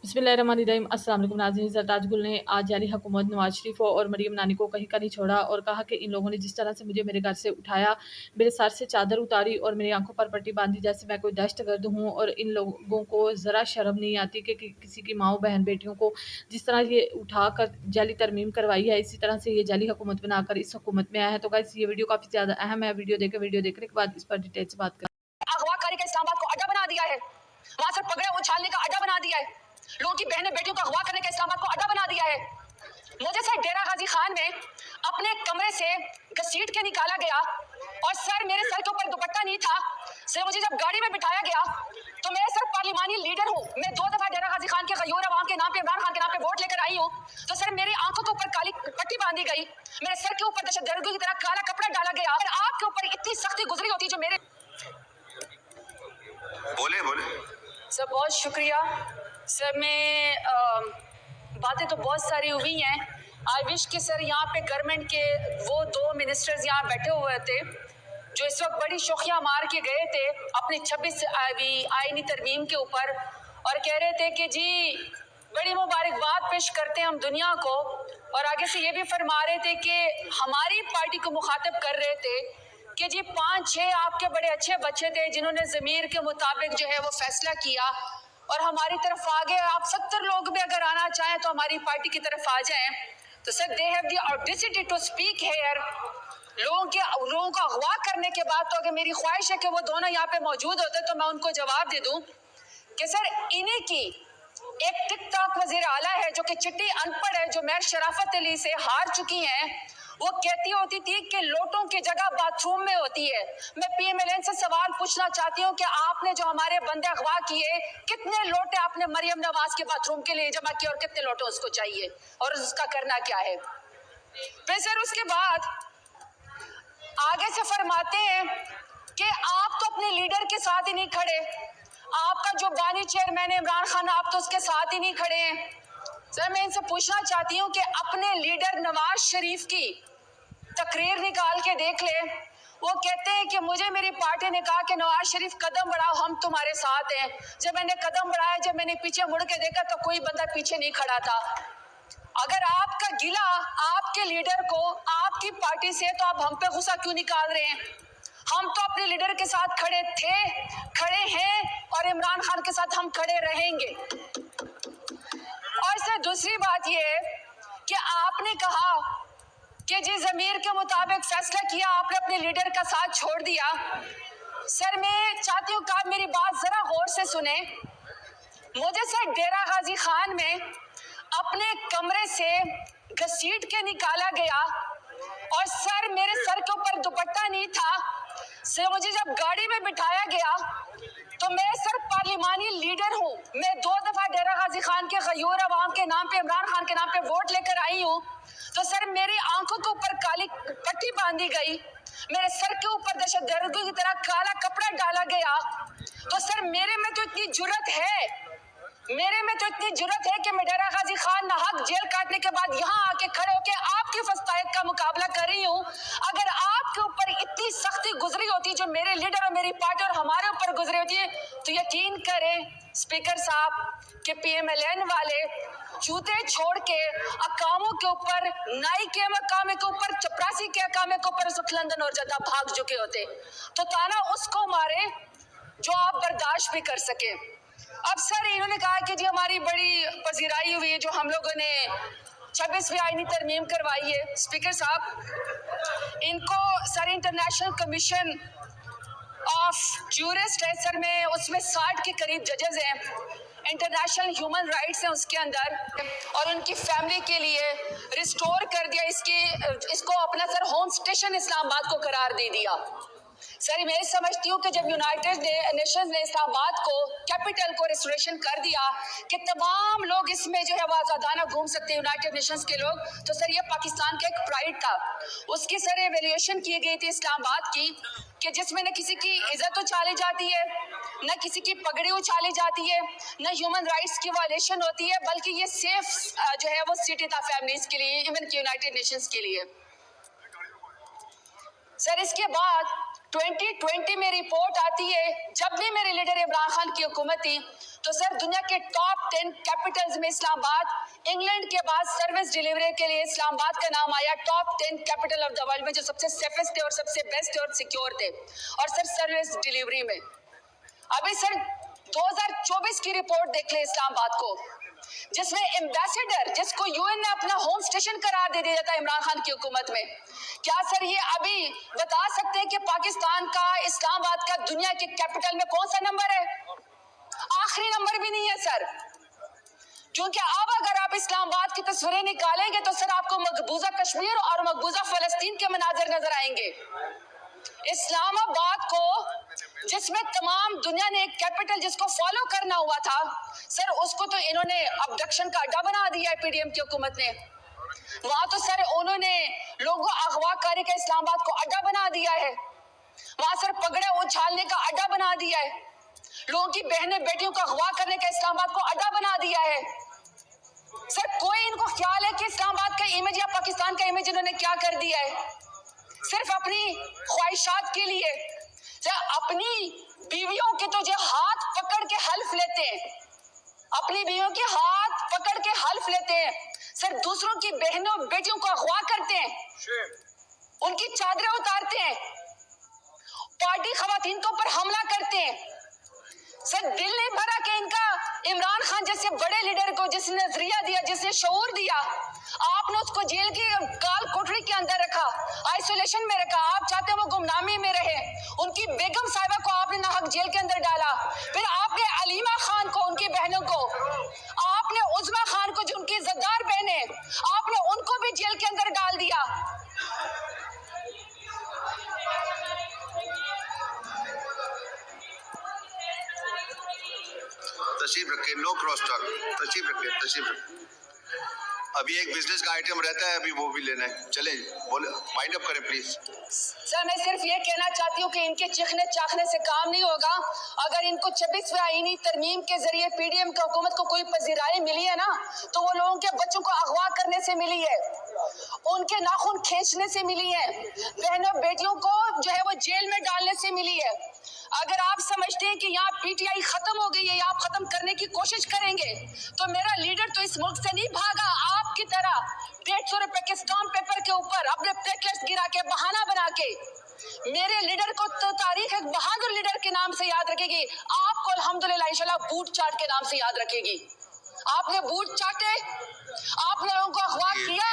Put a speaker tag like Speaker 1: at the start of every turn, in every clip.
Speaker 1: बिस्मिल्लाहिर्रहमानिर्रहीम। अस्सलाम वालेकुम नाज़रीन। सरताज गुल ने आज जाली हुकूमत नवाज शरीफ और मरीम नानी को कहीं का नहीं छोड़ा और कहा कि इन लोगों ने जिस तरह से मुझे मेरे घर से उठाया, मेरे सर से चादर उतारी और मेरी आंखों पर पट्टी बांधी जैसे मैं कोई दहशतगर्द हूँ, और इन लोगों को ज़रा शर्म नहीं आती कि किसी की माओ बहन बेटियों को जिस तरह ये उठा कर जाली तरमीम करवाई है, इसी तरह से ये जाली हुकूमत बनाकर इस हुकूमत में आया है। तो गाइस ये वीडियो काफ़ी ज़्यादा अहम है। वीडियो देखने के बाद इस पर डिटेल से बात करें।
Speaker 2: अगवाकारी का इस्लामाबाद को अड्डा बना दिया है, वहां से पगड़े उछालने का अड्डा बना दिया है, लोगों की बहनें बेटियों को अगवा करने का इस्लामाबाद को अड्डा बना दिया है। मुझे सर डेरा गाजी खान में अपने कमरे से घसीट के निकाला गया और सर मेरे सर के ऊपर दुपट्टा नहीं था। सर मुझे जब गाड़ी में बिठाया गया तो मैं सर पार्लिमानी लीडर हूँ, मैं 2 दफा डेरा गाजी खान के गयूर अवाम के नाम पे, इमरान खान के नाम पे वोट लेकर आई हूँ। तो सर मेरी आंखों के ऊपर काली पट्टी बांधी गई, मेरे सर के ऊपर दहशतगर्दों की तरह काला कपड़ा डाला गया और आपके ऊपर इतनी सख्ती गुजरी होती जो मेरे बोले सर। बहुत शुक्रिया सर। मैं बातें तो बहुत सारी हुई हैं। आई विश कि सर यहाँ पे गवर्नमेंट के वो 2 मिनिस्टर्स यहाँ बैठे हुए थे जो इस वक्त बड़ी शोखियाँ मार के गए थे अपने 26 आईनी तरमीम के ऊपर और कह रहे थे कि जी बड़ी मुबारकबाद पेश करते हैं हम दुनिया को, और आगे से ये भी फरमा रहे थे कि हमारी पार्टी को मुखातिब कर रहे थे कि जी 5-6 आपके बड़े अच्छे बच्चे थे जिन्होंने ज़मीर के मुताबिक जो है वो फैसला किया और हमारी तरफ आ गए। आप 70 लोग भी अगर आना चाहें तो हमारी पार्टी की तरफ आ जाएं। तो sir they have the audacity to speak here. लोगों को अगवा करने के बाद तो अगर मेरी ख्वाहिश है कि वो दोनों यहाँ पे मौजूद होते तो मैं उनको जवाब दे दूं कि सर इन्हीं की एक टिक टॉक वजीर आला है जो कि चिट्टी अनपढ़ है, जो मैं शराफत अली से हार चुकी हैं। वो कहती होती थी कि लोटों की जगह बाथरूम में होती है। मैं पीएमएलएन से सवाल पूछना चाहती हूँ कि आपने जो हमारे बंदे अगवा किए, कितने लोटे आपने मरियम नवाज के बाथरूम के लिए जमा किए और कितने लोटे उसको चाहिए और उसका करना क्या है। फिर सर उसके बाद आगे से फरमाते हैं कि आप तो अपने लीडर के साथ ही नहीं खड़े, आपका जो बानी चेयरमैन है इमरान खान, आप तो उसके साथ ही नहीं खड़े हैं। सर मैं इनसे पूछना चाहती हूँ कि अपने लीडर नवाज शरीफ की तकरीर निकाल के देख ले। वो कहते हैं कि मुझे मेरी पार्टी ने कहा कि नवाज शरीफ कदम बढ़ाओ, हम तुम्हारे साथ हैं। जब मैंने कदम बढ़ाया, जब मैंने पीछे मुड़ के देखा तो कोई बंदा पीछे नहीं खड़ा था। अगर आपका गिला आपके लीडर को आपकी पार्टी से, तो आप हम पे गुस्सा क्यों निकाल रहे हैं। हम तो अपने लीडर के साथ खड़े थे, खड़े हैं और इमरान खान के साथ हम खड़े रहेंगे। और सर दूसरी बात ये है कि आपने कहा कि जी ज़मीर के मुताबिक फैसला किया, आपने अपने लीडर का साथ छोड़ दिया। सर मैं चाहती हूँ कि आप मेरी बात जरा गौर से सुने। मुझे सर डेरा गाजी खान में अपने कमरे से घसीट के निकाला गया और सर मेरे सर के ऊपर दुपट्टा नहीं था। सर मुझे जब गाड़ी में बिठाया गया तो मैं सर पार्लिमानी लीडर हूँ, मैं 2 दफा डेरा गाजी खान के गयूर अवाम के नाम पे, इमरान खान के नाम पे वोट लेकर आई हूँ। तो सर मेरी आंखों के ऊपर काली पट्टी बांधी गई, मेरे सर के ऊपर दहशतगर्दों की तरह काला कपड़ा डाला गया। तो सर मेरे में तो इतनी जुर्रत है कि मैं डेरा गाजी खान नाहक जेल काटने के बाद यहाँ आके खड़े होके आपकी फस्तायत का मुकाबला कर रही हूँ। अगर आपके ऊपर इतनी सख्ती गुजरी होती जो मेरे लीडर और मेरी पार्टी और हमारे ऊपर गुजरी होती है, तो यकीन करें स्पीकर साहब कि पीएमएलएन वाले जूते छोड़ के अकामों के ऊपर, नाई के मकामे के ऊपर, चपरासी के अकामे के ऊपर सुख लंदन और जद्दा भाग चुके होते। तो ताना उसको मारे जो आप बर्दाश्त भी कर सके। अब सर इन्होंने कहा कि जी हमारी बड़ी पजीराई हुई है जो हम लोगों ने 26वीं आईनी तरमीम करवाई है। स्पीकर साहब इनको sir international commission of jurist है सर, में उसमें 60 के करीब जजेस हैं, इंटरनेशनल ह्यूमन राइट्स हैं उसके अंदर, और उनकी फैमिली के लिए रिस्टोर कर दिया, इसको अपना सर होम स्टेशन इस्लामाबाद को करार दे दिया। सर मैं समझती हूँ कि जब यूनाइटेड नेशंस ने इस्लामाबाद को कैपिटल को रेस्टोरेशन कर दिया कि तमाम लोग इसमें जो है वो आज़ादाना घूम सकते हैं, यूनाइटेड नेशंस के लोग, तो सर ये पाकिस्तान का एक प्राइड था। उसकी सर एवेल्यूएशन की गई थी इस्लामाबाद की कि जिसमें न किसी की इज्जत उछाली जाती है, न किसी की पगड़ी उछाली जाती है, न ह्यूमन राइट्स की वायलेशन होती है, बल्कि ये सेफ जो है वो सिटी था फैमिलीज के लिए, इवन कि यूनाइटेड नेशंस के लिए। सर इसके बाद 2020 में रिपोर्ट आती है, जब भी मेरे लीडर इमरान खान की हुकूमत थी, तो सर दुनिया के टॉप 10 कैपिटल्स में इस्लामाबाद, इंग्लैंड के बाद सर्विस डिलीवरी के लिए इस्लामाबाद का नाम आया top 10 capital of the world में, जो सबसे सेफेस्ट थे और सबसे बेस्ट थे और सिक्योर थे। और सर सर्विस डिलीवरी में अभी सर 2024 की रिपोर्ट देख ले इस्लामाबाद को, जिसमें एम्बेसडर, जिसको यूएन ने अपना होम स्टेशन करार दे दिया था इमरान खान की हुकूमत में, क्या सर ये अभी बता सकते हैं कि पाकिस्तान का, इस्लामाबाद का दुनिया के कैपिटल में कौन सा नंबर है? आखिरी नंबर भी नहीं है सर। क्योंकि अब अगर आप इस्लामाबाद की तस्वीरें निकालेंगे तो सर आपको मकबूजा कश्मीर और मकबूजा फलस्तीन के मनाजर नजर आएंगे। इस्लामाबाद को, जिसमें तमाम दुनिया ने एक कैपिटल जिसको फॉलो करना हुआ था, सर उसको तो इन्होंने अबडक्शन का अड्डा बना दिया है पीडीएम की हुकूमत ने। वहां तो सर उन्होंने लोगों अगवाकारी का इस्लामाबाद को अड्डा बना दिया है। वहां सर पगड़े उछालने का अड्डा बना दिया है। लोगों की बहनें बेटियों को अगवा करने का इस्लामाबाद को अड्डा बना दिया है। सर कोई इनको ख्याल है कि इस्लामाबाद का इमेज या पाकिस्तान का इमेज इन्होंने क्या कर दिया है? सिर्फ अपनी ख्वाहिशात के लिए सर अपनी बीवियों के तो जो हाथ पकड़ के हल्फ लेते हैं, अपनी बीवियों के हाथ पकड़ के हल्फ लेते हैं, सर दूसरों की बहनों बेटियों को अगवा करते हैं, उनकी चादरें उतारते हैं, पार्टी खवातीन के ऊपर हमला करते हैं। सर दिल नहीं भरा कि इनका इमरान खान जैसे बड़े लीडर को जिसने नजरिया दिया, जिसने शऊर दिया, आपने उसको जेल की काल कोठरी के अंदर रखा, आइसोलेशन में रखा। आप चाहते हैं वो गुमनामी में रहे। उनकी बेगम साहिबा को आपने नाहक जेल के अंदर डाला। फिर आपने अलीमा खान को, उनकी बहनों को, आपने उज़मा खान को, जो उनकी इज्जतदार बहनें, आपने उनको भी जेल के अंदर डाल दिया।
Speaker 3: तशरीफ रखे, नो क्रॉस टॉक, तशरीफ रखे, तशरीफ रखे। अभी एक बिजनेस का आइटम रहता है, अभी वो भी लेना है। चले बोले, वाइंड अप करें प्लीज।
Speaker 2: सर मैं सिर्फ ये कहना चाहती हूँ कि इनके चिखने चाखने से काम नहीं होगा। अगर इनको 26वें आईनी तरमीम के जरिए पीडीएम की हुकूमत को कोई पजीराई मिली है ना, तो वो लोगों के बच्चों को अगवा करने से मिली है, उनके नाखून खींचने से मिली है, बहनों बेटियों को जो है वो जेल में डालने से मिली है। अगर आप समझते हैं कि यहाँ पीटीआई खत्म हो गई है या आप खत्म करने की कोशिश करेंगे, तो मेरा लीडर तो इस मुल्क से नहीं भागा। आपकी तरह 150 रुपए के स्टाम्प पेपर के ऊपर अपने पैकेट्स गिरा के, बहाना बना के, मेरे लीडर को तो तारीख एक बहादुर लीडर के नाम से याद रखेगी, आपको अल्हम्दुलिल्लाह इंशाल्लाह बूट चाट के नाम से याद रखेगी। आपने बूट चाटे, आपने लोगों को अगवा किया।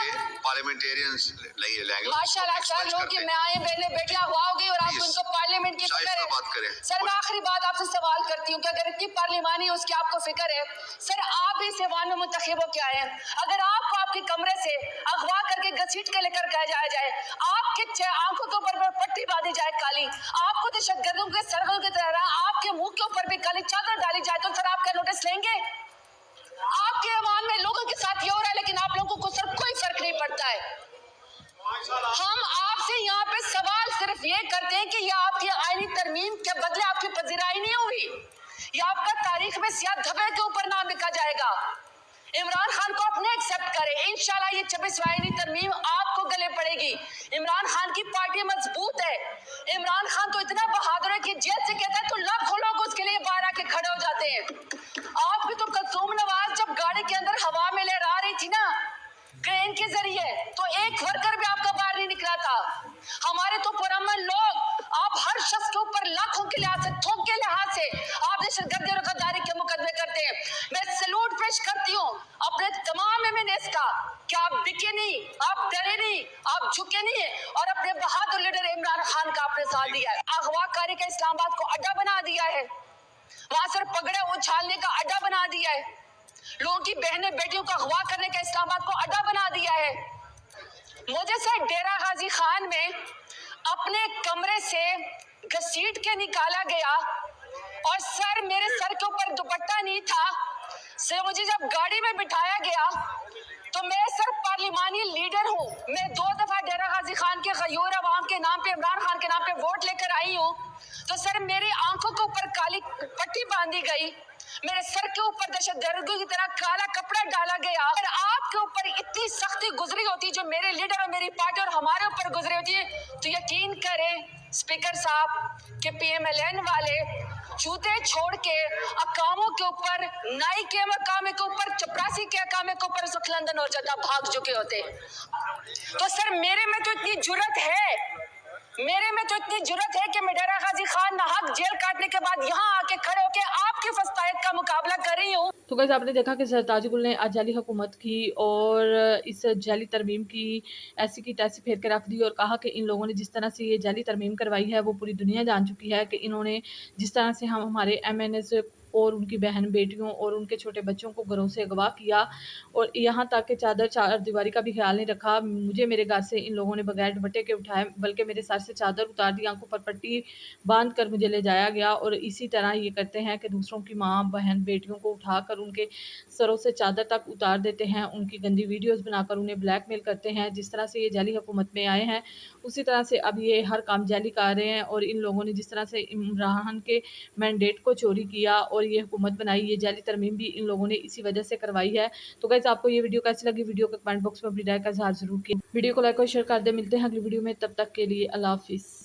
Speaker 3: पार्लियामेंटेरियंस नहीं लैंग्वेज
Speaker 2: माशाल्लाह सर, लोगों की माएं बहनें बेटियां अगवा हो गई और आप उनको पार्लियामेंट की फिक्र है।
Speaker 3: बात करें।
Speaker 2: सर मैं आखिरी बात आपसे सवाल करती हूँ कि अगर इतनी पार्लिमानी उसकी आपको फिक्र है, सर आप भी सेवान में मुंतखब होके आए हैं, अगर आपको आपके कमरे से अगवा करके घसीट के लेकर जाया जाए, आपके आंखों के ऊपर पट्टी बांधी जाए काली, आपको दहशतगर्दों के सरगों की तरह आपके मुंह के ऊपर भी काली चादर डाली जाए, तो सर आप क्या नोटिस लेंगे? आपके ईमान में लोगों के साथ ये हो रहा है, लेकिन आप लोगों को सर कोई फर्क नहीं पड़ता है। हम आपसे यहाँ पे सवाल सिर्फ ये करते हैं कि ये आपकी आईनी तरमीम के बदले आपकी पजीराई नहीं हुई, ये आपका तारीख में सियाह धब्बे के ऊपर नाम लिखा जाएगा। इमरान खान को अपने एक्सेप्ट करें, इंशाल्लाह ये 26वीं आईनी तरमीम आपको गले पड़ेगी। इमरान खान की पार्टी मजबूत है। इमरान खान तो इतना बहादुर है कि जेल से कहता है तो लाखों लोग उसके लिए बाहर आके खड़े हो जाते हैं। आपकी तो कलसूम नवाज जब गाड़ी के अंदर हवा में लहरा रही थी ना क्रेन के जरिए, तो एक वर्कर भी आपका बाहर नहीं निकला था। हमारे तो पुरअमन लोग, आप हर शख्स के ऊपर लाखों के लिहाज से, थोक के लिहाज से आप दहशतगर्दी और गद्दारी के मुकदमे करते हैं। मैं सैल्यूट पेश करती हूँ अपने तमाम एमएनएस का कि आप बिके नहीं, आप डरे नहीं, आप झुके नहीं, और अपने बहादुर लीडर इमरान खान का आपने साथ दिया है। अगवाकारी का इस्लामाबाद को अड्डा बना दिया है, वहां सर पगड़े उछालने का अड्डा बना दिया है, लोगों की बहनें बेटियों को अगवा करने का इस्लामाबाद को अड्डा बना दिया है। मुझे सर डेरा गाजी खान में अपने कमरे से घसीट के निकाला गया और सर मेरे सर के ऊपर दुपट्टा नहीं था। सर मुझे जब गाड़ी में बिठाया गया तो मैं सर पार्लिमानी लीडर हूँ, मैं 2 दफा डेरा गाजी खान के गयूर अवाम के नाम पे, इमरान खान के नाम पे वोट लेकर आई हूँ। तो सर मेरी आंखों के ऊपर काली पट्टी बांधी गई, मेरे सर के ऊपर दहशतगर्दों की तरह काला कपड़ा डाला गया। अगर आपके ऊपर इतनी सख्ती गुजरी होती जो मेरे लीडर और मेरी पार्टी और हमारे ऊपर गुजरी होती, तो यकीन करें स्पीकर साहब के पीएमएलएन वाले जूते छोड़ के अकामों के ऊपर, नाई के मकामे के ऊपर, चपरासी के अकामे के ऊपर इस वक्त लंदन और जद्दा भाग चुके होते। तो सर मेरे में तो इतनी जुर्रत है, मेरे में तो इतनी जुर्रत है कि मैं डेरा गाजी खान नाहक जेल काटने के बाद यहाँ आके खड़े होके आपकी फस्तायत का मुकाबला कर रही हूँ।
Speaker 1: तो गाइस आपने देखा कि सरताज गुल ने आज जाली हुकूमत की और इस जाली तरमीम की ऐसी की तैसी फेर के रख दी और कहा कि इन लोगों ने जिस तरह से ये जाली तरमीम करवाई है वो पूरी दुनिया जान चुकी है कि इन्होंने जिस तरह से हम हमारे MNS और उनकी बहन बेटियों और उनके छोटे बच्चों को घरों से अगवा किया और यहाँ तक कि चार दीवारी का भी ख्याल नहीं रखा। मुझे मेरे घर से इन लोगों ने बगैर दुपट्टे के उठाए, बल्कि मेरे सर से चादर उतार दी, आंखों पर पट्टी बांध कर मुझे ले जाया गया। और इसी तरह ये करते हैं कि दूसरों की माँ बहन बेटियों को उठाकर उनके सरों से चादर तक उतार देते हैं, उनकी गंदी वीडियोस बनाकर उन्हें ब्लैकमेल करते हैं। जिस तरह से ये जाली हुकूमत में आए हैं उसी तरह से अब ये हर काम जाली कर रहे हैं। और इन लोगों ने जिस तरह से इमरान के मैंडेट को चोरी किया और ये हुकूमत बनाई, ये जाली तरमीम भी इन लोगों ने इसी वजह से करवाई है। तो गाइस आपको ये वीडियो कैसी लगी? वीडियो को कमेंट बॉक्स में अपनी राय का इज़हार जरूर किया। वीडियो को लाइक और शेयर कर दे। मिलते हैं अगली वीडियो में, तब तक के लिए अल्लाह हाफिज़।